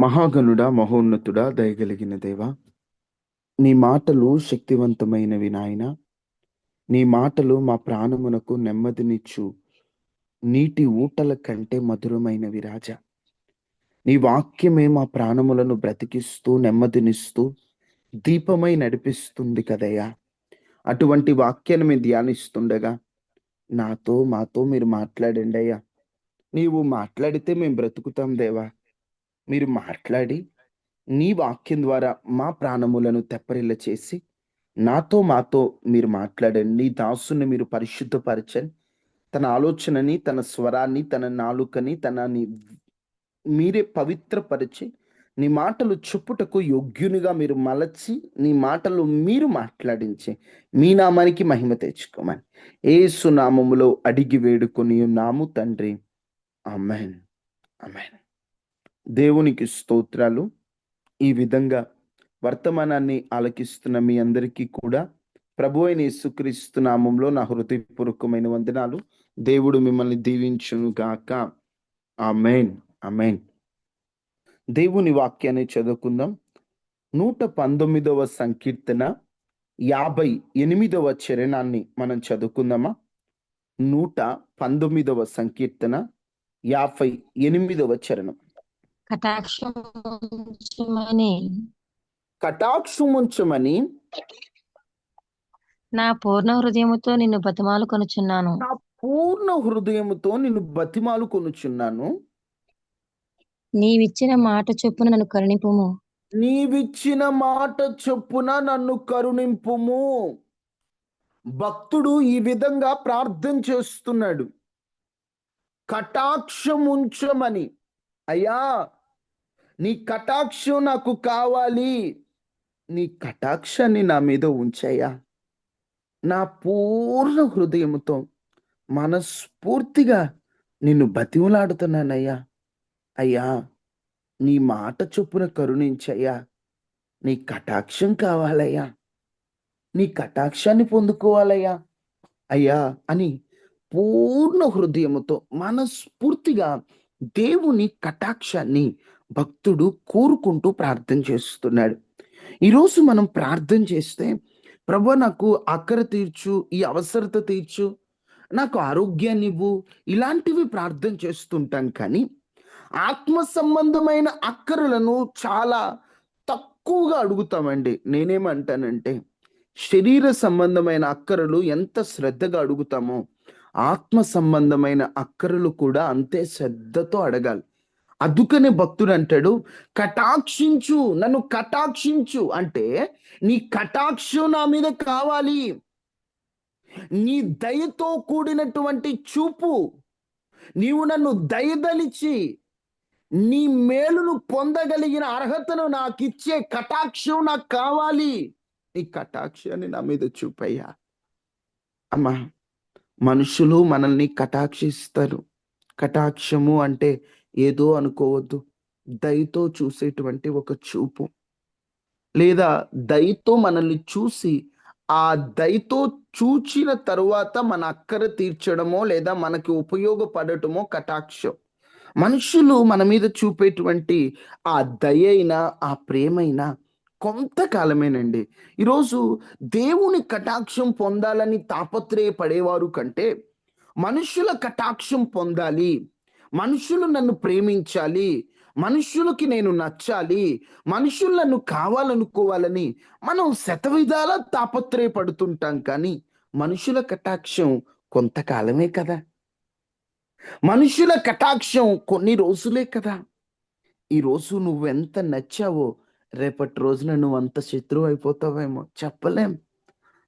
మహాగణుడా, మహోన్నతుడా, దయగలిగిన దేవా, నీ మాటలు శక్తివంతమైనవి నాయన. నీ మాటలు మా ప్రాణమునకు నెమ్మదినిచ్చు నీటి ఊటల కంటే మధురమైనవి రాజా. నీ వాక్యమే మా ప్రాణములను బ్రతికిస్తూ నెమ్మదినిస్తూ దీపమై నడిపిస్తుంది కదయ్యా. అటువంటి వాక్యాన్ని మేము ధ్యానిస్తుండగా మాతో మీరు మాట్లాడండి అయ్యా. నీవు మాట్లాడితే మేము బ్రతుకుతాం దేవా. మీరు మాట్లాడి నీ వాక్యం ద్వారా మా ప్రాణములను తెప్పరిల్ల చేసి మాతో మీరు మాట్లాడండి. నీ దాసుని మీరు పరిశుద్ధపరచండి. తన ఆలోచనని, తన స్వరాన్ని, తన నాలుకని, మీరే పవిత్రపరిచి నీ మాటలు చెప్పుటకు యోగ్యునిగా మీరు మలచి నీ మాటలు మీరు మాట్లాడించి మీ నామానికి మహిమ తెచ్చుకోమని యేసు నామములో అడిగి వేడుకొని ఉన్నాము తండ్రి. ఆమేన్. ఆమేన్. దేవునికి స్తోత్రాలు. ఈ విధంగా వర్తమానాన్ని ఆలకిస్తున్న మీ అందరికీ కూడా ప్రభు అయిన యేసుక్రీస్తు నామంలో నా హృదయపూర్వకమైన వందనాలు. దేవుడు మిమ్మల్ని దీవించును గాక. ఆమేన్. ఆమేన్. దేవుని వాక్యాన్ని చదువుకుందాం. 119వ సంకీర్తన 58వ చరణాన్ని మనం చదువుకుందామా? 119వ సంకీర్తన 58వ చరణం. కటాక్షముంచమని నా పూర్ణ హృదయముతో నిన్ను బతిమాలు కొనుచున్నాను. నా పూర్ణ హృదయముతో నిన్ను బతిమాలు కొనుచున్నాను. నీవిచ్చిన మాట చొప్పున నన్ను కరుణింపుము. నీవిచ్చిన మాట చొప్పున నన్ను కరుణింపుము. భక్తుడు ఈ విధంగా ప్రార్థన చేస్తున్నాడు. కటాక్షముంచమని, అయ్యా నీ కటాక్షం నాకు కావాలి. నీ కటాక్షాన్ని నా మీద ఉంచయ్యా. నా పూర్ణ హృదయముతో మనస్ఫూర్తిగా నిన్ను బతిమలాడుతున్నానయ్యా. అయ్యా నీ మాట చొప్పున కరుణించయ్యా. నీ కటాక్షం కావాలయ్యా. నీ కటాక్షాన్ని పొందుకోవాలయ్యా అయ్యా అని పూర్ణ హృదయముతో మనస్ఫూర్తిగా దేవుని కటాక్షాన్ని భక్తుడు కోరుకుంటూ ప్రార్థన చేస్తున్నాడు. ఈరోజు మనం ప్రార్థన చేస్తే, ప్రభు నాకు ఆకలి తీర్చు, ఈ అవసరత తీర్చు, నాకు ఆరోగ్యాన్ని ఇవ్వు, ఇలాంటివి ప్రార్థన చేస్తుంటాం. కానీ ఆత్మ సంబంధమైన అక్కరలను చాలా తక్కువగా అడుగుతామండి. నేనేమంటానంటే, శరీర సంబంధమైన అక్కరలు ఎంత శ్రద్ధగా అడుగుతామో ఆత్మ సంబంధమైన అక్కరలు కూడా అంతే శ్రద్ధతో అడగాలి. అందుకనే భక్తుడు అంటాడు, కటాక్షించు, నన్ను కటాక్షించు అంటే నీ కటాక్షం నా మీద కావాలి. నీ దయతో కూడినటువంటి చూపు, నీవు నన్ను దయదలిచి నీ మేలును పొందగలిగిన అర్హతను నాకు ఇచ్చే కటాక్షం నాకు కావాలి. నీ కటాక్షాన్ని నా మీద చూపయ్యా. అమ్మా, మనుషులు మనల్ని కటాక్షిస్తారు. కటాక్షము అంటే ఏదో అనుకోవద్దు. దయతో చూసేటువంటి ఒక చూపు, లేదా దయతో మనల్ని చూసి ఆ దయతో చూచిన తరువాత మన అక్కర తీర్చడమో లేదా మనకి ఉపయోగపడటమో కటాక్షం. మనుషులు మన మీద చూపేటువంటి ఆ దయైనా ఆ ప్రేమైనా కొంతకాలమేనండి. ఈరోజు దేవుని కటాక్షం పొందాలని తాపత్రయపడేవారు కంటే మనుషుల కటాక్షం పొందాలి, మనుషులు నన్ను ప్రేమించాలి, మనుషులకి నేను నచ్చాలి, మనుషులు నన్ను కావాలనుకోవాలని మనం శతవిధాల తాపత్రయపడుతుంటాం. కానీ మనుషుల కటాక్షం కొంతకాలమే కదా. మనుషుల కటాక్షం కొన్ని రోజులే కదా. ఈరోజు నువ్వెంత నచ్చావో రేపటి రోజున నువ్వు అంత శత్రువు అయిపోతావేమో చెప్పలేం.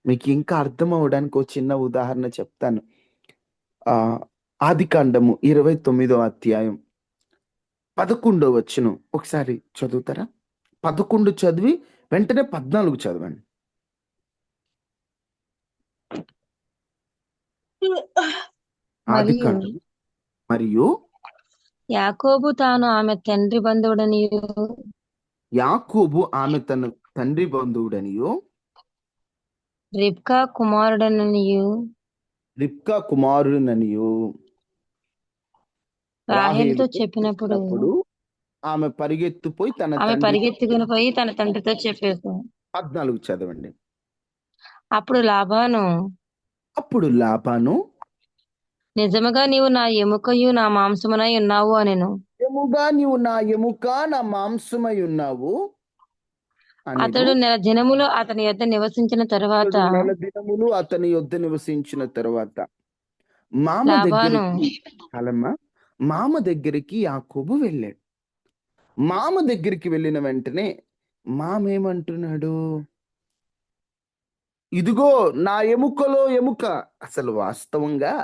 మీకు ఇంకా అర్థం అవడానికి ఒక చిన్న ఉదాహరణ చెప్తాను. ఆదికాండము 29వ అధ్యాయం 11వ వచనం ఒకసారి చదువుతారా? 11 చదివి వెంటనే 14 చదవండి. ఆదికాండం. మరియు యాకోబు తాను ఆమె తండ్రి బంధువుడనియు, యాకోబు ఆమె తన తండ్రి బంధువుడనియు, రిబ్కా కుమారుడననియు, రిబ్కా కుమారుడననియు రాహేలుతో రాహేలుతో చెప్పినప్పుడు ఆమె పరిగెత్తిపోయి తన ఆమె తండ్రితో పరిగెత్తుకుని పోయి తన తండ్రితో చెప్పేసి 14 చదవండి. అప్పుడు లాబాను, అప్పుడు లాబాను, నిజముగా నీవు నా ఎముకయు నా మాంసమునై ఉన్నావు అనెను. నిజముగా నీవు నా ఎముక నా మాంసమై ఉన్నావు అనెను. అతడు నెల దినములు అతని యొద్ద నివసించిన తరువాత అతడు నెల దినములు అతని యొద్ద నివసించిన తరువాత మామ లాబాను దగ్గరికి కాలమ్మా మామ దగ్గరికి యాకోబు వెళ్ళాడు. మామ దగ్గరికి వెళ్ళిన వెంటనే మామ ఏమంటున్నాడు? ఇదిగో నా ఎముకలో ఎముక. అసలు వాస్తవంగా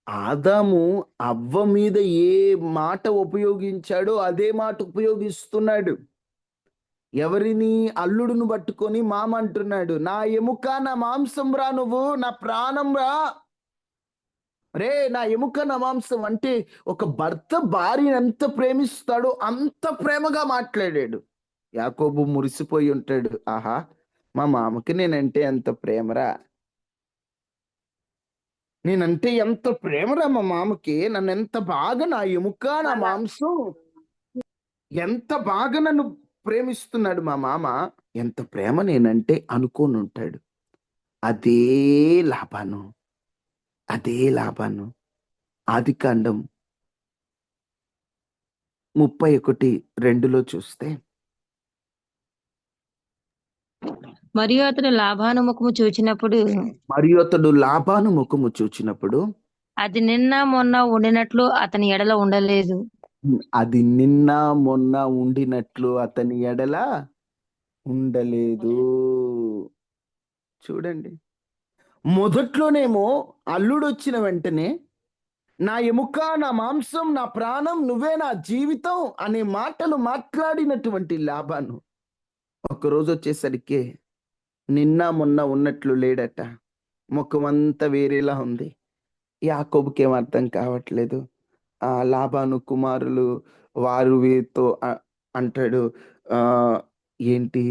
ఆదాము అవ్వ మీద ఏ మాట ఉపయోగించాడో అదే మాట ఉపయోగిస్తున్నాడు. ఎవరిని? అల్లుడును పట్టుకొని మామ అంటున్నాడు, నా ఎముక నా మాంసం రా, నువ్వు నా ప్రాణం రా, రే నా ఎముక నా మాంసం. అంటే ఒక భర్త భార్యను ఎంత ప్రేమిస్తాడో అంత ప్రేమగా మాట్లాడాడు. యాకోబు మురిసిపోయి ఉంటాడు, ఆహా మా మామకి నేనంటే ఎంత ప్రేమరా, నేనంటే ఎంత ప్రేమరా మా మామకి, నన్ను ఎంత బాగా నా ఎముక నా మాంసం ఎంత బాగా నన్ను ప్రేమిస్తున్నాడు మా మామ, ఎంత ప్రేమ నేనంటే అనుకోని ఉంటాడు. అదే లాభాను, అదే లాభాను. ఆదికాండం 31:2 చూస్తే, మరియు అతడు లాబాను ముఖము చూచినప్పుడు మరియు అతడు లాబాను ముఖము చూచినప్పుడు అది నిన్న మొన్న ఉండినట్లు అతని ఎడల ఉండలేదు. అది నిన్న మొన్న ఉండినట్లు అతని ఎడల ఉండలేదు. చూడండి, మొదట్లోనేమో అల్లుడు వచ్చిన వెంటనే నా ఎముక నా మాంసం నా ప్రాణం నువ్వే నా జీవితం అనే మాటలు మాట్లాడినటువంటి లాబాను ఒకరోజు వచ్చేసరికి నిన్న మొన్న ఉన్నట్లు లేడట. ముఖం అంతా వేరేలా ఉంది. యాకోబుకి ఏం అర్థం కావట్లేదు. ఆ లాబాను కుమారులు వారు వీరితో అంటాడు, ఆ ఏంటి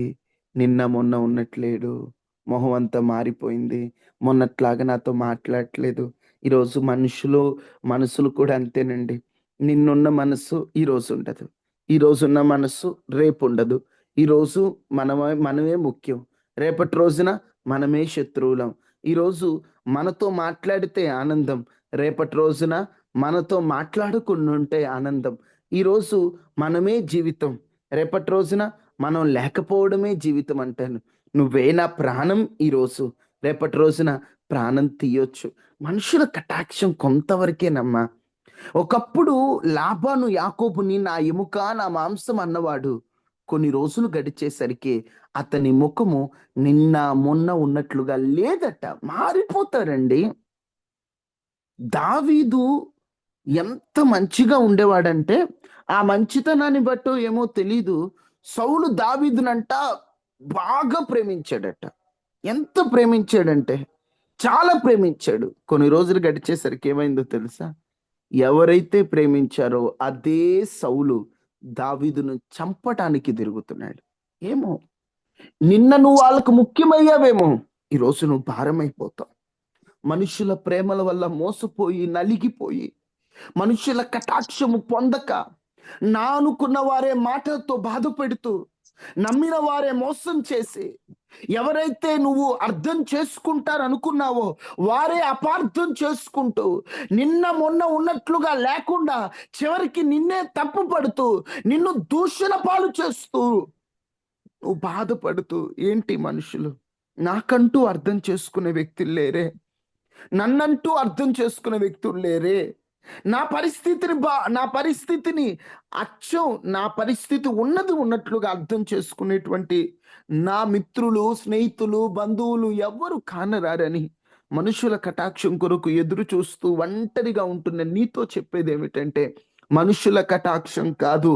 నిన్న మొన్న ఉన్నట్లేడు, మొహం అంతా మారిపోయింది, మొన్నట్లాగా నాతో మాట్లాడట్లేదు. ఈరోజు మనసులు కూడా అంతేనండి. నిన్నున్న మనసు ఈరోజు ఉండదు, ఈరోజున్న మనసు రేపు ఉండదు. ఈరోజు మనమే ముఖ్యం, రేపటి రోజున మనమే శత్రువులం. ఈరోజు మనతో మాట్లాడితే ఆనందం, రేపటి రోజున మనతో మాట్లాడకుండా ఉంటే ఆనందం. ఈరోజు మనమే జీవితం, రేపటి రోజున మనం లేకపోవడమే జీవితం అంటాను. నువ్వే నా ప్రాణం ఈరోజు, రేపటి రోజున ప్రాణం తీయొచ్చు. మనుషుల కటాక్షం కొంతవరకేనమ్మా. ఒకప్పుడు లాబాను యాకోబుని నా ఎముక నా మాంసం అన్నవాడు కొన్ని రోజులు గడిచేసరికి అతని ముఖము నిన్న మొన్న ఉన్నట్లుగా లేదట, మారిపోతారండి. దావీదు ఎంత మంచిగా ఉండేవాడంటే, ఆ మంచితనాన్ని బట్టో ఏమో తెలీదు, సౌలు దావీదునంట బాగా ప్రేమించాడట. ఎంత ప్రేమించాడంటే చాలా ప్రేమించాడు. కొన్ని రోజులు గడిచేసరికి ఏమైందో తెలుసా? ఎవరైతే ప్రేమించారో అదే సౌలు దావీదును చంపటానికి తిరుగుతున్నాడు. ఏమో, నిన్న నువ్వు వాళ్ళకు ముఖ్యమయ్యావేమో, ఈరోజు నువ్వు భారమైపోతావు. మనుషుల ప్రేమల వల్ల మోసపోయి నలిగిపోయి మనుషుల కటాక్షము పొందక నా అనుకున్న వారే మాటలతో బాధపెడుతూ నమ్మిన వారే మోసం చేసి ఎవరైతే నువ్వు అర్థం చేసుకుంటారనుకున్నావో వారే అపార్థం చేసుకుంటూ నిన్న మొన్న ఉన్నట్లుగా లేకుండా చివరికి నిన్నే తప్పు పడుతూ నిన్ను దూషణ పాలు చేస్తూ నువ్వు బాధపడుతూ, ఏంటి మనుషులు నాకంటూ అర్థం చేసుకునే వ్యక్తులు లేరే, నన్నంటూ అర్థం చేసుకునే వ్యక్తులు లేరే, నా పరిస్థితిని అచ్చం నా పరిస్థితి ఉన్నట్లుగా అర్థం చేసుకునేటువంటి నా మిత్రులు స్నేహితులు బంధువులు ఎవ్వరు కానరారని మనుషుల కటాక్షం కొరకు ఎదురు చూస్తూ ఒంటరిగా ఉంటున్న నీతో చెప్పేది ఏమిటంటే, మనుషుల కటాక్షం కాదు,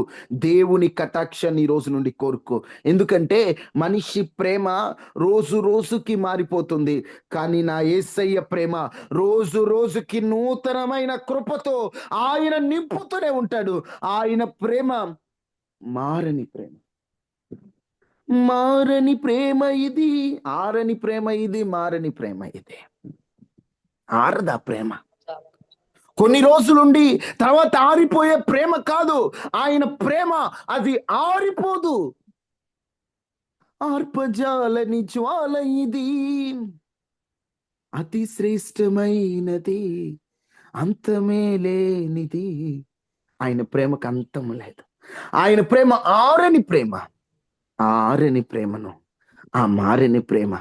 దేవుని కటాక్షాన్ని ఈ రోజు నుండి కోరుకో. ఎందుకంటే మనిషి ప్రేమ రోజు రోజుకి మారిపోతుంది, కానీ నా యేసయ్య ప్రేమ రోజు రోజుకి నూతనమైన కృపతో ఆయన నింపుతూనే ఉంటాడు. ఆయన ప్రేమ మారని ప్రేమ, మారని ప్రేమ ఇది, ఆరని ప్రేమ ఇది, మారని ప్రేమ ఇది. ఆరదా ప్రేమ? కొన్ని రోజులుండి తర్వాత ఆరిపోయే ప్రేమ కాదు. ఆయన ప్రేమ అది ఆరిపోదు. ఆర్పజాలని జ్వాల ఇది, అతి శ్రేష్టమైనది, అంతమే లేనిది. ఆయన ప్రేమకు అంతం లేదు. ఆయన ప్రేమ ఆరని ప్రేమ. ఆ ఆరని ప్రేమను, ఆ మారని ప్రేమ,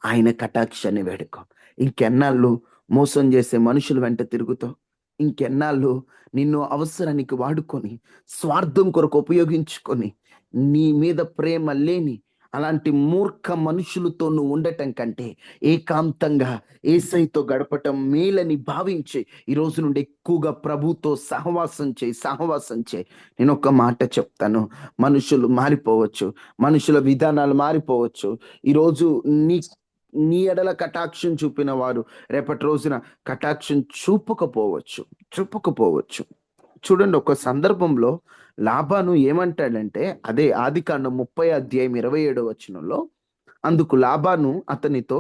ఆయన కటాక్షాన్ని వేడుకో. ఇంకెన్నాళ్ళు మోసం చేసే మనుషుల వెంట తిరుగుతావు? ఇంకెన్నాళ్ళు నిన్ను అవసరానికి వాడుకొని, స్వార్థం కొరకు ఉపయోగించుకొని, నీ మీద ప్రేమ లేని అలాంటి మూర్ఖ మనుషులతో నువ్వు ఉండటం కంటే ఏకాంతంగా ఏసైతో గడపటం మేలని భావించి ఈ రోజు నుండి ఎక్కువగా ప్రభుతో సహవాసం చేయి. నేను ఒక మాట చెప్తాను. మనుషులు మారిపోవచ్చు, మనుషుల విధానాలు మారిపోవచ్చు. ఈరోజు నీ నీ ఎడల కటాక్షం చూపిన వారు రేపటి రోజున కటాక్షం చూపకపోవచ్చు. చూడండి, ఒక సందర్భంలో లాబాను ఏమంటాడంటే, అదే ఆదికాండం 30 అధ్యాయం 27 వచనంలో, అందుకు లాబాను అతనితో,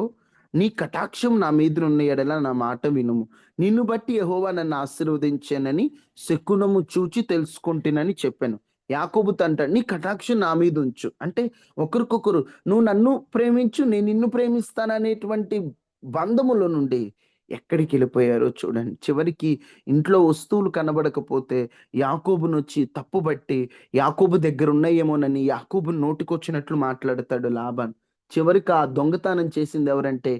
నీ కటాక్షం నా మీదనున్న ఎడల నా మాట వినుము, నిన్ను బట్టి యెహోవా నన్ను ఆశీర్వదించానని శకునము చూచి తెలుసుకుంటునని చెప్పాను. యాకోబుతో అంటాడు, నీ కటాక్షం నా మీద ఉంచు. అంటే ఒకరికొకరు, నువ్వు నన్ను ప్రేమించు, నేను నిన్ను ప్రేమిస్తాననేటువంటి బంధములో నుండి ఎక్కడికి వెళ్ళిపోయారో చూడండి. చివరికి ఇంట్లో వస్తువులు కనబడకపోతే యాకోబునొచ్చి తప్పుబట్టి, యాకోబు దగ్గర ఉన్నాయేమోనని యాకోబు నోటికొచ్చినట్లు మాట్లాడతాడు లాబాన్. చివరికి ఆ దొంగతనం చేసింది ఎవరంటే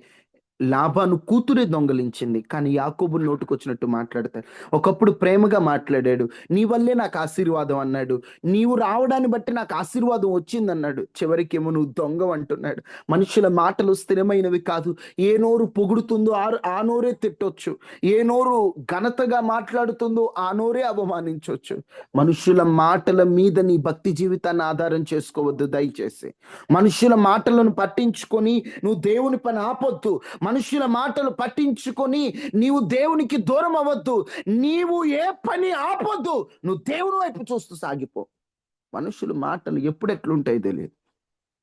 లాబాను కూతురే దొంగలించింది. కానీ యాకోబు నోటికొచ్చినట్టు మాట్లాడతాడు. ఒకప్పుడు ప్రేమగా మాట్లాడాడు, నీ వల్లే నాకు ఆశీర్వాదం అన్నాడు, నీవు రావడాన్ని బట్టి నాకు ఆశీర్వాదం వచ్చిందన్నాడు. చివరికేమో నువ్వు దొంగ అంటున్నాడు. మనుషుల మాటలు స్థిరమైనవి కాదు. ఏ నోరు పొగుడుతుందో ఆ నోరే తిట్టొచ్చు, ఏ నోరు ఘనతగా మాట్లాడుతుందో ఆ నోరే అవమానించవచ్చు. మనుషుల మాటల మీద నీ భక్తి జీవితాన్ని ఆధారం చేసుకోవద్దు దయచేసి. మనుషుల మాటలను పట్టించుకొని నువ్వు దేవుని పని ఆపొద్దు. మనుషుల మాటలు పట్టించుకొని నీవు దేవునికి దూరం అవ్వద్దు. నీవు ఏ పని ఆపొద్దు. నువ్వు దేవుని వైపు చూస్తూ సాగిపో. మనుషుల మాటలు ఎప్పుడు ఎట్లుంటాయి తెలియదు.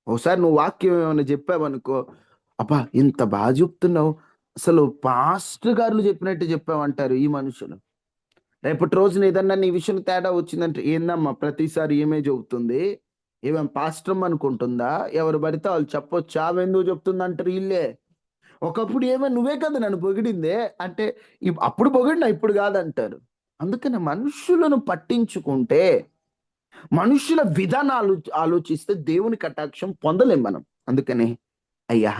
ఒకసారి నువ్వు వాక్యం ఏమైనా చెప్పావనుకో, అబ్బా ఇంత బాగా చెప్తున్నావు, అసలు పాస్టర్ గారు చెప్పినట్టు చెప్పావంటారు ఈ మనుషులు. రేపటి రోజున ఏదన్నా నీ విషయం తేడా వచ్చిందంటే, ఏందమ్మా ప్రతిసారి ఏమే చెబుతుంది, ఏమేం పాస్టర్ అనుకుంటుందా, ఎవరు పడితే వాళ్ళు చెప్పొచ్చు, ఆమె చెప్తుందంటారు వీళ్ళే. ఒకప్పుడు ఏమో నువ్వే కదా నన్ను పొగిడిందే అంటే, అప్పుడు పొగిడినా ఇప్పుడు కాదంటారు. అందుకని మనుషులను పట్టించుకుంటే, మనుషుల విధానాలు ఆలోచిస్తే దేవుని కటాక్షం పొందలేం మనం. అందుకని అయ్యా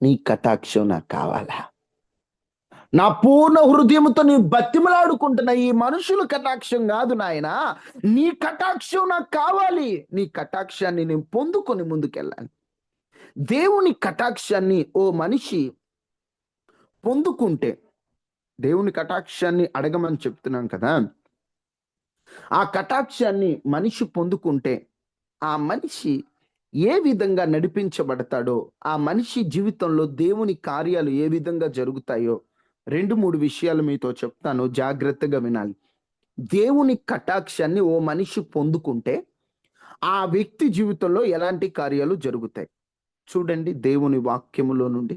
నీ కటాక్షం నాకు కావాలా, నా పూర్ణ హృదయముతో నీ బతిమలాడుకుంటున్నా, ఈ మనుషుల కటాక్షం కాదు నాయన, నీ కటాక్షం నాకు కావాలి. నీ కటాక్షాన్ని నేను పొందుకొని ముందుకెళ్ళాలి. దేవుని కటాక్షాన్ని ఓ మనిషి పొందుకుంటే, దేవుని కటాక్షాన్ని అడగమని చెప్తున్నాం కదా, ఆ కటాక్షాన్ని మనిషి పొందుకుంటే ఆ మనిషి ఏ విధంగా నడిపించబడతాడో, ఆ మనిషి జీవితంలో దేవుని కార్యాలు ఏ విధంగా జరుగుతాయో 2-3 విషయాలు మీతో చెప్తాను, జాగ్రత్తగా వినాలి. దేవుని కటాక్షాన్ని ఓ మనిషి పొందుకుంటే ఆ వ్యక్తి జీవితంలో ఎలాంటి కార్యాలు జరుగుతాయి చూడండి. దేవుని వాక్యములో నుండి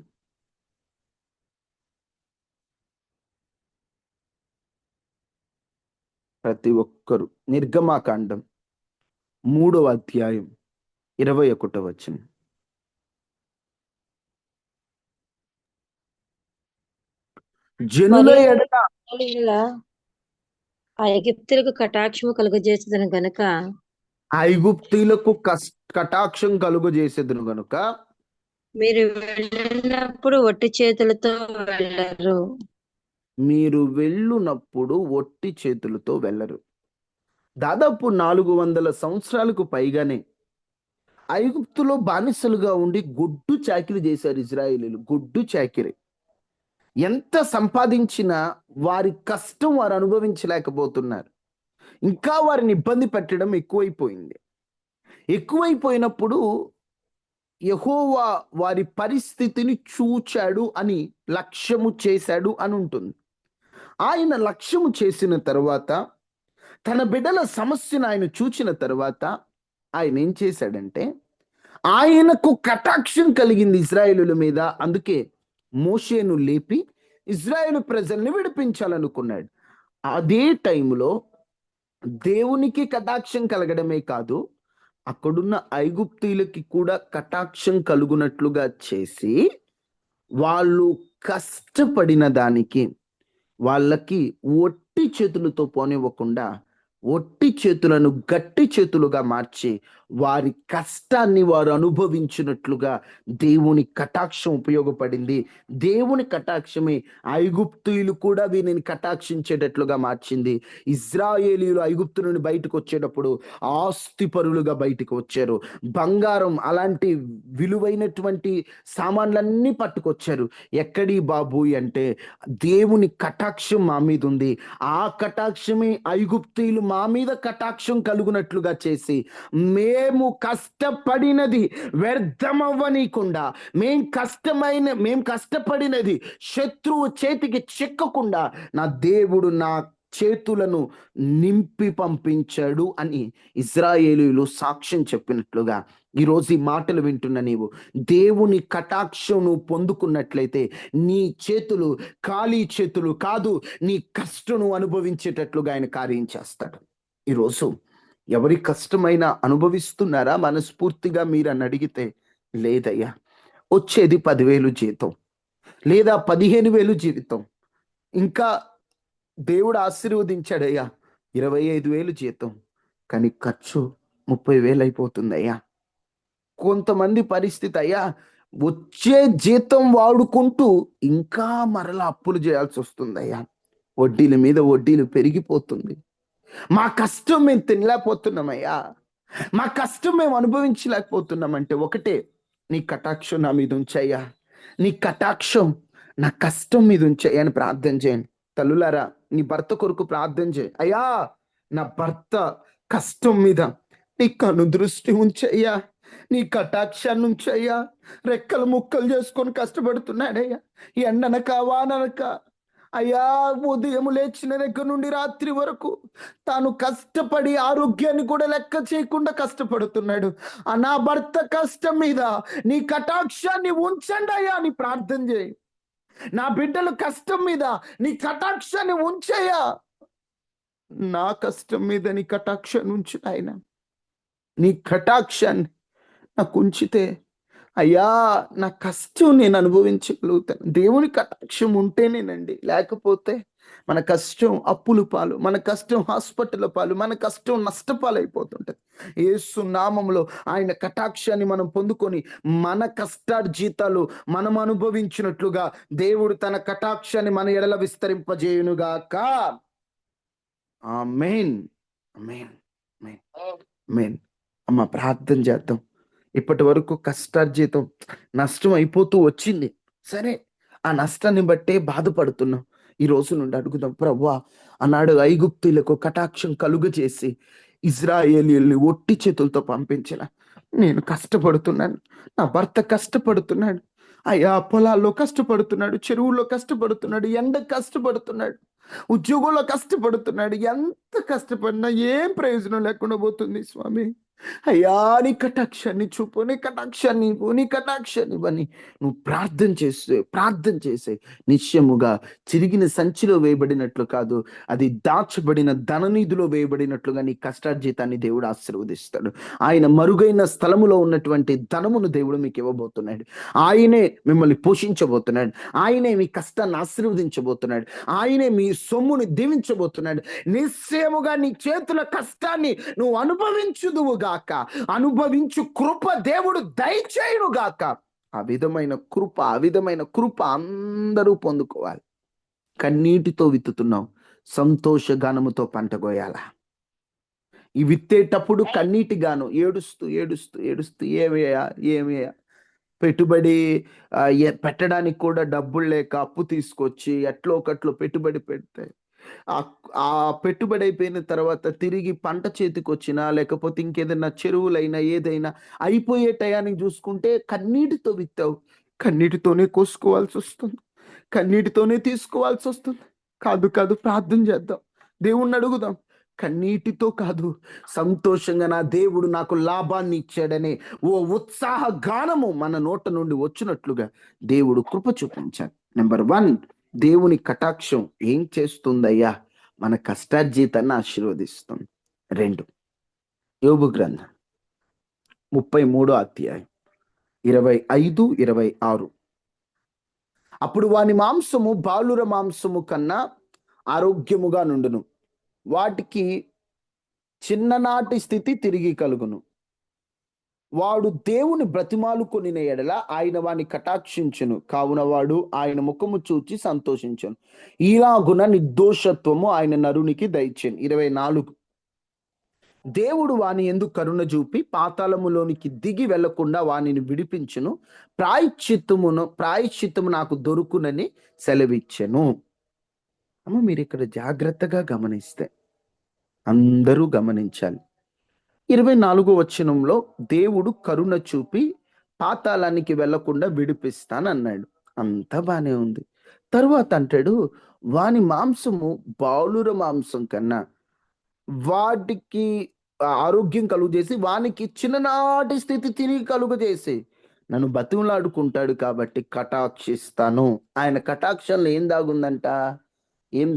ప్రతి ఒక్కరు నిర్గమాకాండం 3 అధ్యాయం 21 జనుల మరియు ఎడల ఇలా ఆ ఎగిప్తులకు కటాక్షము కలుగజేసేదను గనుక ఐగుప్తీలకు కటాక్షం కలుగజేసేదును గనుక మీరు వెళ్ళినప్పుడు ఒట్టి చేతులతో వెళ్ళరు. మీరు వెళ్ళునప్పుడు ఒట్టి చేతులతో వెళ్ళరు. దాదాపు 400 సంవత్సరాలకు పైగానే ఐగుప్తులో బానిసలుగా ఉండి గుడ్డు చాకిరి చేశారు ఇజ్రాయేలీలు. గుడ్డు చాకిరి. ఎంత సంపాదించినా వారి కష్టం వారు అనుభవించలేకపోతున్నారు. ఇంకా వారిని ఇబ్బంది పెట్టడం ఎక్కువైపోయినప్పుడు యెహోవా వారి పరిస్థితిని చూచాడు అని, లక్ష్యము చేశాడు అని ఉంటుంది. ఆయన లక్ష్యము చేసిన తర్వాత, తన బిడ్డల సమస్యను ఆయన చూచిన తర్వాత ఆయన ఏం చేశాడంటే, ఆయనకు కటాక్షం కలిగింది ఇజ్రాయేలుల మీద. అందుకే మోషేను లేపి ఇజ్రాయేలు ప్రజల్ని విడిపించాలనుకున్నాడు. అదే టైంలో దేవునికి కటాక్షం కలగడమే కాదు, అక్కడున్న ఐగుప్తీయులకి కూడా కటాక్షం కలుగునట్లుగా చేసి, వాళ్ళు కష్టపడిన దానికి వాళ్ళకి ఒట్టి చేతులతో పోనివ్వకుండా, ఒట్టి చేతులను గట్టి చేతులుగా మార్చి, వారి కష్టాన్ని వారు అనుభవించినట్లుగా దేవుని కటాక్షం ఉపయోగపడింది. దేవుని కటాక్షమే ఐగుప్తీయులు కూడా వీరిని కటాక్షించేటట్లుగా మార్చింది. ఇజ్రాయేలీయులు ఐగుప్తు నుండి బయటకు వచ్చేటప్పుడు ఆస్తిపరులుగా బయటకు వచ్చారు. బంగారం అలాంటి విలువైనటువంటి సామాన్లన్నీ పట్టుకొచ్చారు. ఎక్కడి బాబు అంటే, దేవుని కటాక్షం మా మీద ఉంది. ఆ కటాక్షమే ఐగుప్తీయులు మా మీద కటాక్షం కలుగునట్లుగా చేసి, మేము కష్టపడినది వ్యర్థమవ్వనీయకుండా, మేం కష్టపడినది శత్రువు చేతికి చిక్కకుండా నా దేవుడు నా చేతులను నింపి పంపించాడు అని ఇజ్రాయేలీయులు సాక్ష్యం చెప్పినట్లుగా, ఈరోజు ఈ మాటలు వింటున్న నీవు దేవుని కటాక్షం నువ్వు పొందుకున్నట్లయితే, నీ చేతులు ఖాళీ చేతులు కాదు, నీ కష్టం నువ్వు అనుభవించేటట్లుగా ఆయన కార్యం చేస్తాడు. ఈరోజు ఎవరి కష్టమైనా అనుభవిస్తున్నారా మనస్ఫూర్తిగా మీరు అని అడిగితే, లేదయ్యా, వచ్చేది 10,000 జీతం లేదా 15,000 జీవితం, ఇంకా దేవుడు ఆశీర్వదించాడయ్యా 25,000 జీతం, కానీ ఖర్చు 30,000 అయిపోతుందయ్యా. కొంతమంది పరిస్థితి, అయ్యా వచ్చే జీతం వాడుకుంటూ ఇంకా మరలా అప్పులు చేయాల్సి వస్తుందయ్యా, వడ్డీల మీద వడ్డీలు పెరిగిపోతుంది. మా కష్టం మేము తినలేకపోతున్నామయ్యా, మా కష్టం మేము అనుభవించలేకపోతున్నామంటే ఒకటే, నీ కటాక్షం నా మీద ఉంచయ్యా, నీ కటాక్షం నా కష్టం మీద ఉంచయ్యా అని ప్రార్థన చేయండి. తల్లులారా, నీ భర్త కొరకు ప్రార్థన చేయి. అయ్యా, నా భర్త కష్టం మీద నీ కనుదృష్టి ఉంచయ్యా, నీ కటాక్షాన్ని ఉంచయ్యా. రెక్కలు ముక్కలు చేసుకొని కష్టపడుతున్నాడయ్యా, ఎండనక వాననక. అయ్యా, ఉదయం లేచిన దగ్గర నుండి రాత్రి వరకు తాను కష్టపడి ఆరోగ్యాన్ని కూడా లెక్క చేయకుండా కష్టపడుతున్నాడు. నా భర్త కష్టం మీద నీ కటాక్షాన్ని ఉంచండి అయ్యా అని ప్రార్థన చేయి. నా బిడ్డల కష్టం మీద నీ కటాక్షాన్ని ఉంచయ్యా. నా కష్టం మీద నీ కటాక్షాన్ని ఉంచు ఆయన. నీ కటాక్షాన్ని నాకు ఉంచితే, అయ్యా, నా కష్టం నేను అనుభవించగలుగుతాను. దేవుని కటాక్షం ఉంటేనేనండి, లేకపోతే మన కష్టం అప్పుల పాలు, మన కష్టం హాస్పిటల్ పాలు, మన కష్టం నష్టపాలైపోతుంటది. యేసు నామములో ఆయన కటాక్షాన్ని మనం పొందుకొని మన కష్టార్జితాలు మనం అనుభవించినట్లుగా దేవుడు తన కటాక్షాన్ని మన ఎడల విస్తరింపజేయునుగాక. ఆమేన్, ఆమేన్, ఆమేన్, ఆమేన్. అమ్మ, ప్రార్థన చేద్దాం. ఇప్పటి వరకు కష్టార్జితం నష్టం అయిపోతూ వచ్చింది, సరే, ఆ నష్టాన్ని బట్టే బాధపడుతున్నాం. ఈ రోజు నుండి అడుగుదాం, ప్రభువా, ఆనాడు ఐగుప్తీయులకు కటాక్షం కలుగజేసి ఇజ్రాయేలీయుల్ని ఒట్టి చేతులతో పంపించిన, నేను కష్టపడుతున్నాను, నా భర్త కష్టపడుతున్నాడు అయ్యా, పొలాల్లో కష్టపడుతున్నాడు, చెరువుల్లో కష్టపడుతున్నాడు, ఎండ కష్టపడుతున్నాడు, ఉద్యోగంలో కష్టపడుతున్నాడు. ఎంత కష్టపడినా ఏం ప్రయోజనం లేకుండా పోతుంది స్వామి. అయ్యా, నీ కటాక్షాన్ని చూపు, నీ కటాక్షాన్ని ఇవ్వు, నీ కటాక్షాన్ని ఇవ్వని నువ్వు ప్రార్థన చేసే నిశ్చయముగా చిరిగిన సంచిలో వేయబడినట్లు కాదు, అది దాచబడిన ధననిధిలో వేయబడినట్లుగా నీ కష్టార్జితాన్ని దేవుడు ఆశీర్వదిస్తాడు. ఆయన మరుగైన స్థలములో ఉన్నటువంటి ధనమును దేవుడు మీకు ఇవ్వబోతున్నాడు. ఆయనే మిమ్మల్ని పోషించబోతున్నాడు. ఆయనే మీ కష్టాన్ని ఆశీర్వదించబోతున్నాడు. ఆయనే మీ సొమ్ముని దీవించబోతున్నాడు. నిశ్చయముగా నీ చేతుల కష్టాన్ని నువ్వు అనుభవించుదువుగాక, అనుభవించు కృప దేవుడు దయచేయునుగాక. ఆ విధమైన కృప అందరూ పొందుకోవాలి. కన్నీటితో విత్తుతున్నావు, సంతోష గానముతో పంట కోయాలా. ఈ విత్తేటప్పుడు కన్నీటి గాను, ఏడుస్తూ ఏడుస్తూ ఏడుస్తూ, ఏమయ్యా పెట్టుబడి పెట్టడానికి కూడా డబ్బులు లేక అప్పు తీసుకొచ్చి ఎట్లో ఒకట్లో పెట్టుబడి పెడితే, ఆ పెట్టుబడి అయిపోయిన తర్వాత తిరిగి పంట చేతికి వచ్చినా, లేకపోతే ఇంకేదైనా చెరువులైనా ఏదైనా అయిపోయే టయానికి చూసుకుంటే కన్నీటితో విత్తావు, కన్నీటితోనే కోసుకోవాల్సి వస్తుంది, కన్నీటితోనే తీసుకోవాల్సి వస్తుంది. కాదు, ప్రార్థన చేద్దాం, దేవుణ్ణి అడుగుదాం. కన్నీటితో కాదు, సంతోషంగా నా దేవుడు నాకు లాభాన్ని ఇచ్చాడనే ఓ ఉత్సాహ గానము మన నోట నుండి వచ్చినట్లుగా దేవుడు కృప చూపించాడు. నెంబర్ 1, దేవుని కటాక్షం ఏం చేస్తుందయ్యా? మన కష్టార్జితాన్ని ఆశీర్వదిస్తుంది. 2 యోబు గ్రంథం 33 25-26. అప్పుడు వాని మాంసము బాలుర మాంసము కన్నా ఆరోగ్యముగా నుండును, వాటికి చిన్ననాటి స్థితి తిరిగి కలుగును. వాడు దేవుని బ్రతిమాలుకొనిన ఎడల ఆయన వాని కటాక్షించును, కావున వాడు ఆయన ముఖము చూచి సంతోషించును. ఇలాగున నిర్దోషత్వము ఆయన నరునికి దయచేను. 24 దేవుడు వాని యందు కరుణ చూపి పాతాళములోనికి దిగి వెళ్లకుండా వానిని విడిపించును, ప్రాయశ్చిత్తము నాకు దొరుకునని సెలవిచ్చెను. అమ్మ, మీరు ఇక్కడ జాగ్రత్తగా గమనిస్తే, అందరూ గమనించాలి. 24 వచనంలో దేవుడు కరుణ చూపి పాతాళానికి వెళ్లకుండా విడిపిస్తానన్నాడు. అంతా బానే ఉంది. తరువాత అంటాడు, వాని మాంసము బాలుర మాంసం కన్నా వాటికి ఆరోగ్యం కలుగు చేసి వానికి చిన్ననాటి స్థితి తిరిగి కలుగు చేసి నన్ను బతిమలాడుకుంటాడు కాబట్టి కటాక్షిస్తాను. ఆయన కటాక్షంలో ఏం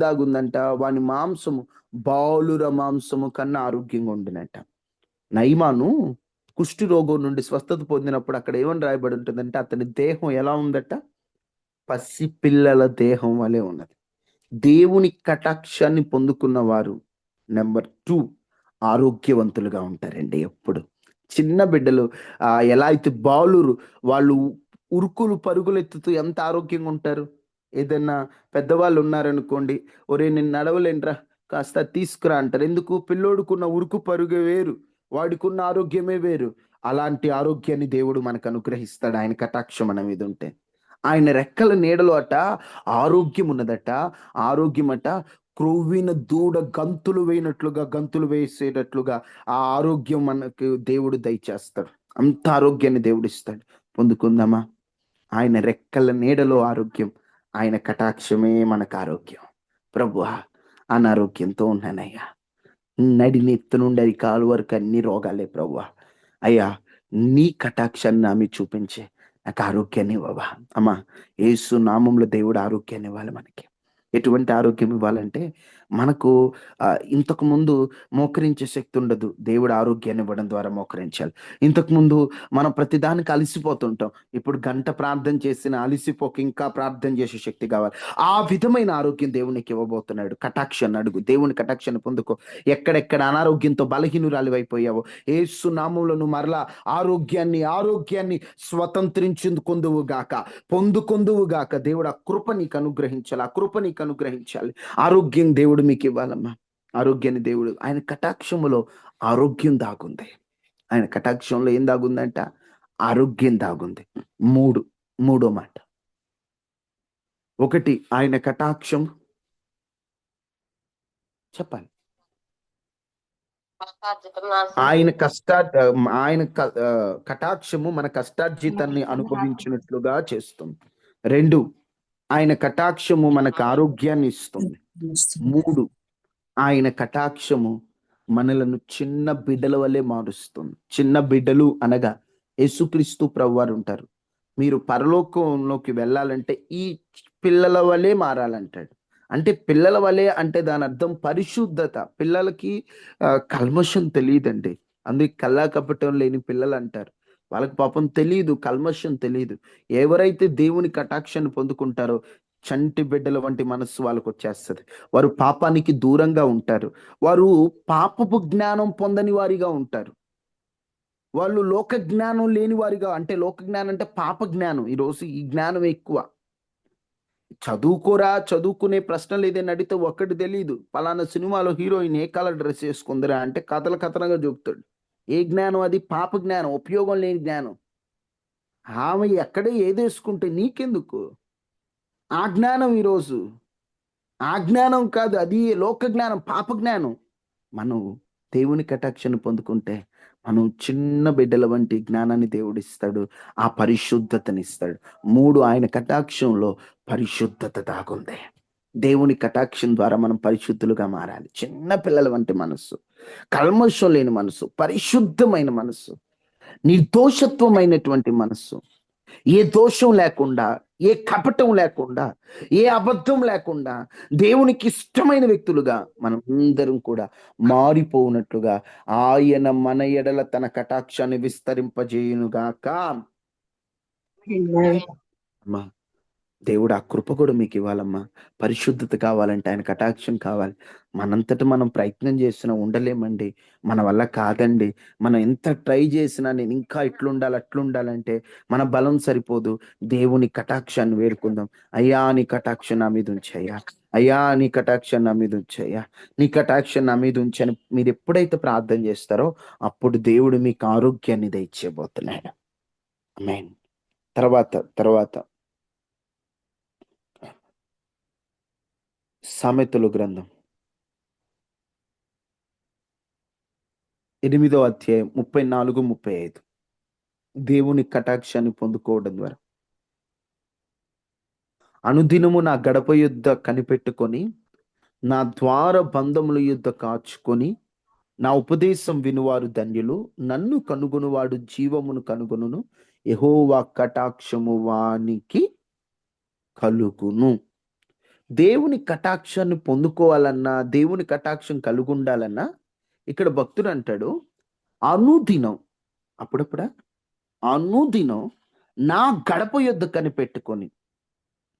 దాగుందంట? వాని మాంసము బాలుర మాంసము కన్నా ఆరోగ్యంగా ఉండినట్ట. నయమాను కుష్టి రోగం నుండి స్వస్థత పొందినప్పుడు అక్కడ ఏమని రాయబడి ఉంటుందంటే, అతని దేహం ఎలా ఉందట? పసిపిల్లల దేహం వలె ఉన్నది. దేవుని కటాక్షాన్ని పొందుకున్న వారు నెంబర్ 2 ఆరోగ్యవంతులుగా ఉంటారండి. ఎప్పుడు చిన్న బిడ్డలు ఎలా అయితే బాలురు వాళ్ళు ఉరుకులు పరుగులు ఎత్తుతూ ఎంత ఆరోగ్యంగా ఉంటారు. ఏదన్నా పెద్దవాళ్ళు ఉన్నారనుకోండి, ఒరే నేను నడవలేనురా కాస్త తీసుకురా అంటారు. ఎందుకు? పిల్లోడుకున్న ఉరుకు పరుగే వేరు, వాడికున్న ఆరోగ్యమే వేరు. అలాంటి ఆరోగ్యాన్ని దేవుడు మనకు అనుగ్రహిస్తాడు ఆయన కటాక్షం మన మీద ఉంటే. ఆయన రెక్కల నీడలో ఆరోగ్యం ఉన్నదట. ఆరోగ్యమట క్రొవ్విన దూడ గంతులు వేసేటట్లుగా ఆ ఆరోగ్యం మనకు దేవుడు దయచేస్తాడు. అంత ఆరోగ్యాన్ని దేవుడు ఇస్తాడు. పొందుకుందామా? ఆయన రెక్కల నీడలో ఆరోగ్యం, ఆయన కటాక్షమే మనకు ఆరోగ్యం. ప్రభువా, అనారోగ్యంతో ఉన్నానయ్యా, నడినెత్తు నుండి అది కాలు వరకు అన్ని రోగాలే ప్రభువా. అయ్యా, నీ కటాక్షాన్ని నా మీద చూపించే నాకు ఆరోగ్యాన్ని ఇవ్వవా. అమ్మా, యేసు నామంలో దేవుడు ఆరోగ్యాన్ని ఇవ్వాలి మనకి. ఎటువంటి ఆరోగ్యం ఇవ్వాలంటే, మనకు ఇంతకు ముందు మోకరించే శక్తి ఉండదు, దేవుడు ఆరోగ్యాన్ని ఇవ్వడం ద్వారా మోకరించాలి. ఇంతకుముందు మనం ప్రతిదానికి అలసిపోతుంటాం, ఇప్పుడు గంట ప్రార్థన చేసిన అలసిపోక ఇంకా ప్రార్థన చేసే శక్తి కావాలి. ఆ విధమైన ఆరోగ్యం దేవునికి ఇవ్వబోతున్నాడు. కటాక్షాన్ని అడుగు, దేవుని కటాక్షాన్ని పొందుకో. ఎక్కడెక్కడ అనారోగ్యంతో బలహీనురాలు అయిపోయావో యేసు నామములో నువ్వు మరలా ఆరోగ్యాన్ని పొందుకొందువుగాక. దేవుడు ఆ కృప నీకు అనుగ్రహించాలి. ఆరోగ్యం దేవుడు మీకు ఇవ్వాలమ్మా. ఆరోగ్యాన్ని దేవుడు, ఆయన కటాక్షములో ఆరోగ్యం దాగుంది. ఆయన కటాక్షంలో ఏం దాగుందంట? ఆరోగ్యం దాగుంది. మూడో మాట, 1 ఆయన కటాక్షం చెప్పాలి. ఆయన కటాక్షము మన కష్టార్జితాన్ని అనుభవించినట్లుగా చేస్తుంది. 2 ఆయన కటాక్షము మనకు ఆరోగ్యాన్ని ఇస్తుంది. 3 ఆయన కటాక్షము మనలను చిన్న బిడ్డల వల్లే మారుస్తుంది. చిన్న బిడ్డలు అనగా యేసుక్రీస్తు ప్రభువారు ఉంటారు. మీరు పరలోకంలోకి వెళ్ళాలంటే ఈ పిల్లల వల్లే మారాలంటాడు. అంటే పిల్లల వలె అంటే దాని అర్థం పరిశుద్ధత. పిల్లలకి కల్మషం తెలియదండి, అందుకే కల్లా కపటం లేని పిల్లలు అంటారు. వాళ్ళకి పాపం తెలియదు, కల్మషం తెలియదు. ఎవరైతే దేవుని కటాక్షాన్ని పొందుకుంటారో చంటి బిడ్డల వంటి మనస్సు వాళ్ళకు వచ్చేస్తుంది. వారు పాపానికి దూరంగా ఉంటారు. వారు పాపపు జ్ఞానం పొందని వారిగా ఉంటారు. వాళ్ళు లోక జ్ఞానం లేని వారిగా, అంటే లోక జ్ఞానం అంటే పాప జ్ఞానం. ఈరోజు ఈ జ్ఞానం ఎక్కువ. చదువుకునే ప్రశ్నలు ఏదైనా అడిగితే ఒక్కటి తెలియదు. పలానా సినిమాలో హీరోయిన్ ఏ కలర్ డ్రెస్ వేసుకుందిరా అంటే కథలుగా చెబుతాడు. ఏ జ్ఞానం అది? పాప జ్ఞానం, ఉపయోగం లేని జ్ఞానం. ఆమె ఎక్కడే ఏది వేసుకుంటే నీకెందుకు? ఆ జ్ఞానం ఈరోజు. ఆ జ్ఞానం కాదు, అది లోక జ్ఞానం, పాప జ్ఞానం. మనం దేవుని కటాక్షను పొందుకుంటే మనం చిన్న బిడ్డల వంటి జ్ఞానాన్ని దేవుడిస్తాడు, ఆ పరిశుద్ధతనిస్తాడు. 3 ఆయన కటాక్షంలో పరిశుద్ధత దాగుంది. దేవుని కటాక్షం ద్వారా మనం పరిశుద్ధులుగా మారాలి. చిన్న పిల్లల వంటి మనస్సు, కల్మషం లేని మనస్సు, పరిశుద్ధమైన మనస్సు, నిర్దోషత్వమైనటువంటి మనస్సు, ఏ దోషం లేకుండా ఏ కపటం లేకుండా, ఏ అబద్ధం లేకుండా దేవునికి ఇష్టమైన వ్యక్తులుగా మనం అందరం కూడా మారిపోవునట్లుగా ఆయన మన ఎడల తన కటాక్షాన్ని విస్తరింపజేయునుగాక. Amen. అమ్మా, దేవుడు ఆ కృప కూడా మీకు ఇవ్వాలమ్మా. పరిశుద్ధత కావాలంటే ఆయన కటాక్షం కావాలి. మనంతట మనం ప్రయత్నం చేసినా ఉండలేమండి. మన వల్ల కాదండి. మనం ఎంత ట్రై చేసినా నేను ఇంకా ఇట్లుండాలి అట్లుండాలంటే మన బలం సరిపోదు. దేవుని కటాక్షాన్ని వేడుకుందాం. అయ్యా నీ కటాక్షం నా మీద ఉంచయ్యా, అయ్యా నీ కటాక్షం నా మీద ఉంచయ్యా, నీ కటాక్షం నా మీద ఉంచని మీరు ఎప్పుడైతే ప్రార్థన చేస్తారో అప్పుడు దేవుడు మీకు ఆరోగ్యాన్ని దయచేయబోతున్నాడు. ఆమేన్. తర్వాత తర్వాత సామెతలు గ్రంథం 8వ అధ్యాయం 34, 35. దేవుని కటాక్షాన్ని పొందుకోవడం ద్వారా అనుదినము నా గడప యుద్ధ కనిపెట్టుకొని నా ద్వార బంధముల యుద్ధ కాచుకొని నా ఉపదేశం వినువారు ధన్యులు, నన్ను కనుగొనువాడు జీవమును కనుగొనును, యెహోవా కటాక్షము వానికి కలుగును. దేవుని కటాక్షాన్ని పొందుకోవాలన్నా, దేవుని కటాక్షం కలిగి ఉండాలన్నా ఇక్కడ భక్తుడు అంటాడు అనుదినం, అప్పుడప్పుడా అనుదినం నా గడప యొద్ద కనిపెట్టుకొని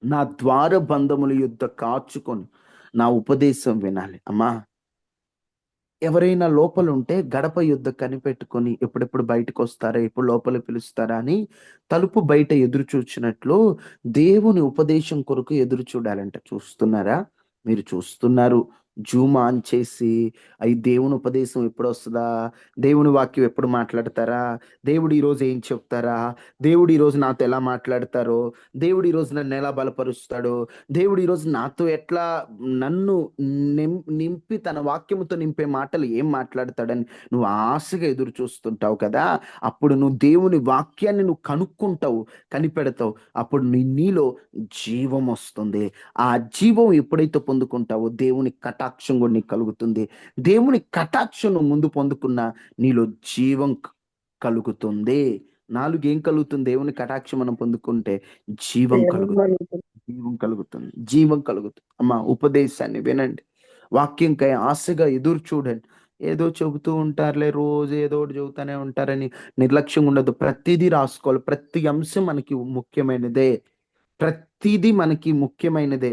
నా ద్వార బంధముల యుద్ధ కాచుకొని నా ఉపదేశం వినాలి. అమ్మా, ఎవరైనా లోపల ఉంటే గడప యుద్ధ కనిపెట్టుకొని ఎప్పుడెప్పుడు బయటకు వస్తారా, ఎప్పుడు లోపల పిలుస్తారా అని తలుపు బయట ఎదురు చూచినట్లు దేవుని ఉపదేశం కొరకు ఎదురు చూడాలంట. చూస్తున్నారా? మీరు చూస్తున్నారు. జూమ్ ఆన్ చేసి అయి దేవుని ఉపదేశం ఎప్పుడు వస్తుందా, దేవుని వాక్యం ఎప్పుడు మాట్లాడతారా, దేవుడు ఈరోజు ఏం చెప్తారా, దేవుడు ఈరోజు నాతో ఎలా మాట్లాడతారో, దేవుడు ఈరోజు నన్ను ఎలా బలపరుస్తాడో, దేవుడు ఈరోజు నాతో ఎట్లా నన్ను నింపి తన వాక్యముతో నింపే మాటలు ఏం మాట్లాడతాడని నువ్వు ఆశగా ఎదురు చూస్తుంటావు కదా. అప్పుడు నువ్వు దేవుని వాక్యాన్ని నువ్వు కనుక్కుంటావు, కనిపెడతావు. అప్పుడు నీలో జీవం వస్తుంది. ఆ జీవం ఎప్పుడైతే పొందుకుంటావో దేవుని కటాక్షం కూడా నీకు కలుగుతుంది. దేవుని కటాక్షం నువ్వు ముందు పొందుకున్నా నీలో జీవం కలుగుతుంది. 4 ఏం కలుగుతుంది? దేవుని కటాక్షం మనం పొందుకుంటే జీవం కలుగుతుంది. జీవం కలుగుతుంది, జీవం కలుగుతుంది. అమ్మా, ఉపదేశాన్ని వినండి, వాక్యంకై ఆశగా ఎదురు చూడండి. ఏదో చెబుతూ ఉంటారులే, రోజు ఏదో ఒకటి చెబుతూనే ఉంటారని నిర్లక్ష్యం ఉండదు. ప్రతిదీ రాసుకోవాలి. ప్రతి అంశం మనకి ముఖ్యమైనదే. ప్రతిదీ మనకి ముఖ్యమైనదే.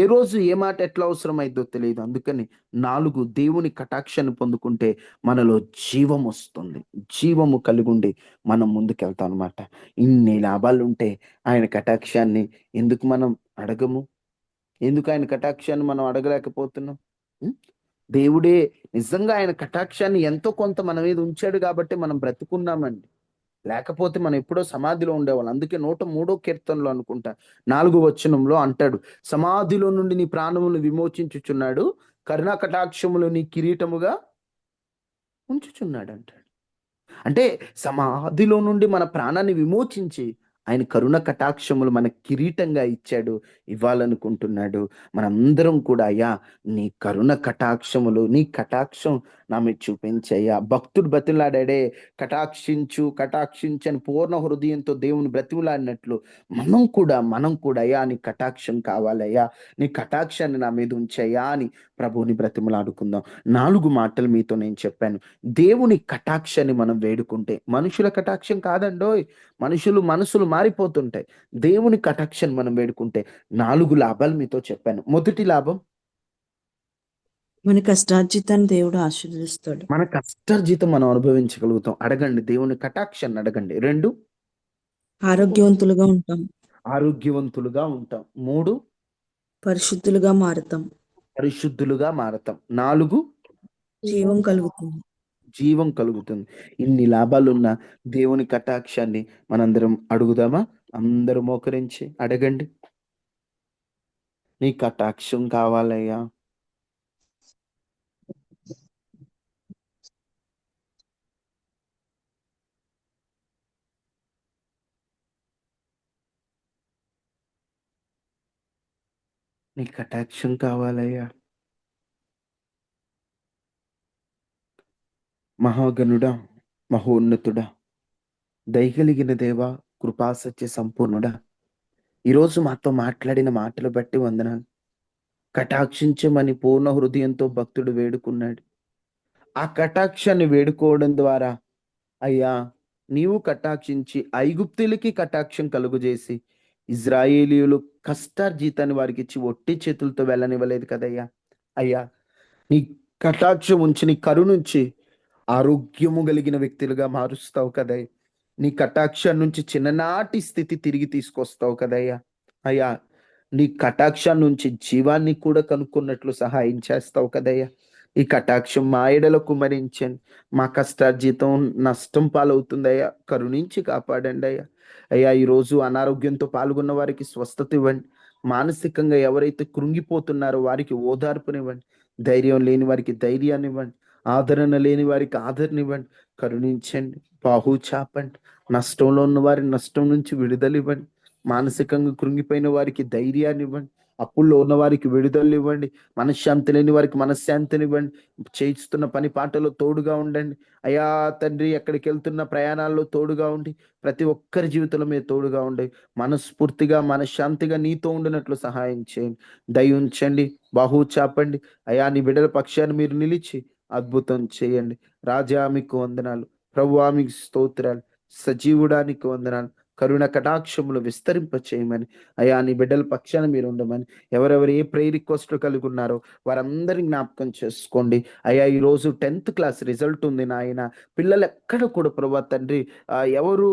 ఏ రోజు ఏ మాట ఎట్లా అవసరమైద్దో తెలియదు. అందుకని 4 దేవుని కటాక్షాన్ని పొందుకుంటే మనలో జీవం వస్తుంది. జీవము కలిగుండి మనం ముందుకెళ్తాం అనమాట. ఇన్ని లాభాలు ఉంటే ఆయన కటాక్షాన్ని ఎందుకు మనం అడగము? ఎందుకు ఆయన కటాక్షాన్ని మనం అడగలేకపోతున్నాం? ఉం? దేవుడే నిజంగా ఆయన కటాక్షాన్ని ఎంతో కొంత మన మీద ఉంచాడు కాబట్టి మనం బ్రతుకున్నామండి. లేకపోతే మనం ఎప్పుడో సమాధిలో ఉండేవాళ్ళం. అందుకే 103వ కీర్తనలో అనుకుంటా 4వ వచనంలో అంటాడు, సమాధిలో నుండి నీ ప్రాణమును విమోచించుచున్నాడు, కరుణా కటాక్షములు నీ కిరీటముగా ఉంచుచున్నాడు అంటాడు. అంటే సమాధిలో నుండి మన ప్రాణాన్ని విమోచించి ఆయన కరుణ కటాక్షములు మన కిరీటంగా ఇచ్చాడు, ఇవ్వాలనుకుంటున్నాడు. మనందరం కూడా అయ్యా నీ కరుణ కటాక్షములు, నీ కటాక్షం నా మీద చూపించయ్యా. భక్తుడు బ్రతిమలాడాడే, కటాక్షించు కటాక్షించు అని పూర్ణ హృదయంతో దేవుని బ్రతిమలాడినట్లు మనం కూడా అయ్యా నీ కటాక్షం కావాలయ్యా, నీ కటాక్షాన్ని నా మీద ఉంచయ్యా అని ప్రభువుని బ్రతిమలాడుకుందాం. 4 మాటలు మీతో నేను చెప్పాను. దేవుని కటాక్షాన్ని మనం వేడుకుంటే, మనుషుల కటాక్షం కాదండోయ్, మనసులు మారిపోతుంటాయి. దేవుని కటాక్షాన్ని మనం వేడుకుంటే 4 లాభాలు మీతో చెప్పాను. మొదటి లాభం, మన కష్టార్జితాన్ని దేవుడు ఆశీర్వదిస్తాడు. మన కష్టార్జితం మనం అనుభవించగలుగుతాం. అడగండి, దేవుని కటాక్షాన్ని అడగండి. 2, ఆరోగ్యవంతులుగా ఉంటాం. ఆరోగ్యవంతులుగా ఉంటాం. 3, పరిశుద్ధులుగా మారుతాం. పరిశుద్ధులుగా మారతాం. 4, జీవం కలుగుతుంది. జీవం కలుగుతుంది. ఇన్ని లాభాలున్న దేవుని కటాక్షాన్ని మనందరం అడుగుదామా? అందరూ మోకరించి అడగండి. నీ కటాక్షం కావాలయ్యా, నీ కటాక్షం కావాలయ్యా. మహాగణుడా, మహోన్నతుడా, దయగలిగిన దేవా, కృపాసత్య సంపూర్ణుడా, ఈరోజు మాతో మాట్లాడిన మాటలు బట్టి వందనాలు. కటాక్షించమని పూర్ణ హృదయంతో భక్తుడు వేడుకున్నాడు. ఆ కటాక్షాన్ని వేడుకోవడం ద్వారా అయ్యా నీవు కటాక్షించి ఐగుప్తులకి కటాక్షం కలుగజేసి ఇజ్రాయేలీయులు కష్టార్జితాన్ని వారికి ఇచ్చి ఒట్టి చేతులతో వెళ్ళనివ్వలేదు కదయ్యా. అయ్యా నీ కటాక్షం ఉంచి నీ కరుణుంచి ఆరోగ్యము కలిగిన వ్యక్తులుగా మారుస్తావు కదయ్య. నీ కటాక్షం నుంచి చిన్ననాటి స్థితి తిరిగి తీసుకొస్తావు కదయ్యా. అయ్యా నీ కటాక్షం నుంచి జీవాన్ని కూడా కనుక్కున్నట్లు సహాయం చేస్తావు కదయ్యా. ఈ కటాక్షం మా ఎడల కుమరించండి. మా కష్టార్జితం నష్టం పాలవుతుందయ్యా, కరుణించి కాపాడండి అయ్యా. అయ్యా ఈరోజు అనారోగ్యంతో పాల్గొన్న వారికి స్వస్థత ఇవ్వండి. మానసికంగా ఎవరైతే కృంగిపోతున్నారో వారికి ఓదార్పునివ్వండి. ధైర్యం లేని వారికి ధైర్యాన్ని ఇవ్వండి. ఆదరణ లేని వారికి ఆదరణ ఇవ్వండి. కరుణించండి, బాహు చాపండి. నష్టంలో ఉన్న వారి నష్టం నుంచి విడుదల ఇవ్వండి. మానసికంగా కృంగిపోయిన వారికి ధైర్యాన్ని ఇవ్వండి. అప్పుల్లో ఉన్న వారికి విడుదల ఇవ్వండి. మనశ్శాంతి లేని వారికి మనశ్శాంతిని ఇవ్వండి. చేయిస్తున్న పని పాటలో తోడుగా ఉండండి అయా తండ్రి. ఎక్కడికి వెళ్తున్న ప్రయాణాల్లో తోడుగా ఉండి ప్రతి ఒక్కరి జీవితంలో మీరు తోడుగా ఉండి మనస్ఫూర్తిగా మనశ్శాంతిగా నీతో ఉండినట్లు సహాయం చేయండి. దయ ఉంచండి, బాహు చాపండి. అయా నీ బిడ్డల పక్షాన్ని మీరు నిలిచి అద్భుతం చేయండి. రాజా మీకు వందనాలు, ప్రభువా మీకు స్తోత్రాలు, సజీవుడానికి వందనాలు. కరుణ కటాక్షములు విస్తరింప చేయమని అయా నీ బిడ్డల పక్షాన మీరు ఉండమని ఎవరెవరు ఏ ప్రేయర్ రిక్వెస్ట్లు కలిగి ఉన్నారో వారందరిని జ్ఞాపకం చేసుకోండి. అయ్యా ఈరోజు 10th క్లాస్ రిజల్ట్ ఉంది నాయన. పిల్లలు ఎక్కడ కూడా ప్రభా తండ్రి ఎవరు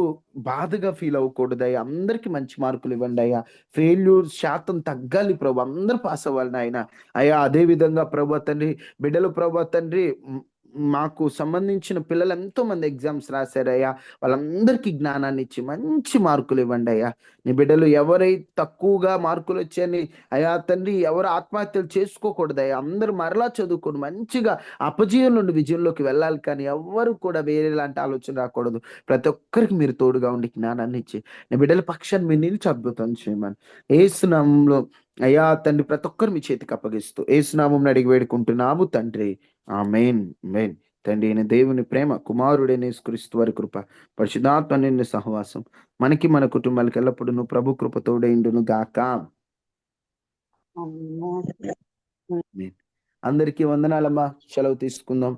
బాధగా ఫీల్ అవ్వకూడదు అయ్యా. అందరికీ మంచి మార్కులు ఇవ్వండి అయ్యా. ఫెయిల్యూర్ శాతం తగ్గాలి ప్రభు, అందరూ పాస్ అవ్వాలి నాయన. అయ్యా అదే విధంగా ప్రభా తండ్రి బిడ్డలు ప్రభా తండ్రి మాకు సంబంధించిన పిల్లలు ఎంతో మంది ఎగ్జామ్స్ రాశారయ్యా. వాళ్ళందరికీ జ్ఞానాన్ని ఇచ్చి మంచి మార్కులు ఇవ్వండి అయ్యా. నీ బిడ్డలు ఎవరైతే తక్కువగా మార్కులు వచ్చాయని అయ్యా తండ్రి ఎవరు ఆత్మహత్యలు చేసుకోకూడదు అయ్యా. అందరూ మరలా చదువుకొని మంచిగా అపజయం నుండి విజయంలోకి వెళ్ళాలి, కానీ ఎవ్వరు కూడా వేరేలాంటి ఆలోచన రాకూడదు. ప్రతి ఒక్కరికి మీరు తోడుగా ఉండి జ్ఞానాన్ని ఇచ్చి నీ బిడ్డల పక్షాన్ని మీరు నిలిచి అద్భుతం చేయమని ఏసునామంలో అయ్యా తండ్రి ప్రతి ఒక్కరు మీ చేతికి అప్పగిస్తూ ఏసునామం అడిగి వేడుకుంటున్నాము తండ్రి. ఆమేన్ ఆమేన్. తండ్రి అయిన దేవుని ప్రేమ, కుమారుడైన యేసుక్రీస్తు వారి కృప, పరిశుద్ధాత్మ నిండు సహవాసం మనకి మన కుటుంబాలకి ఎల్లప్పుడూ ప్రభు కృప తోడైండును గాక. ఆమేన్. అందరికీ వందనాలమ్మా. సెలవు తీసుకుందాం.